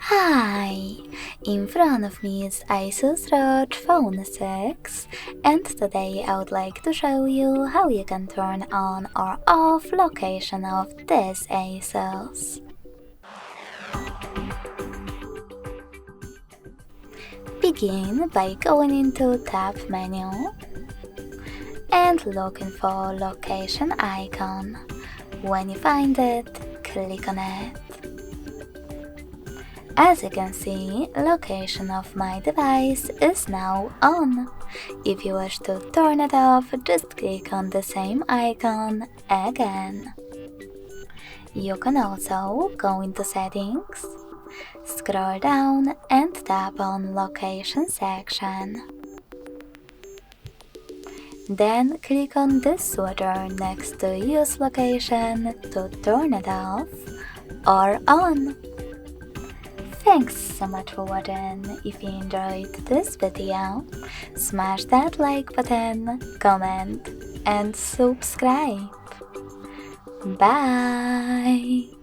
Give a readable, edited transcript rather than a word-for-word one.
Hi! In front of me is ASUS ROG Phone 6, and today I would like to show you how you can turn on or off location of this ASUS. Begin by going into Tab menu and looking for location icon. When you find it, click on it. As you can see, location of my device is now on. If you wish to turn it off, just click on the same icon again. You can also go into Settings, scroll down and tap on Location section. Then click on this switcher next to Use Location to turn it off or on. Thanks so much for watching. If you enjoyed this video, smash that like button, comment and subscribe. Bye!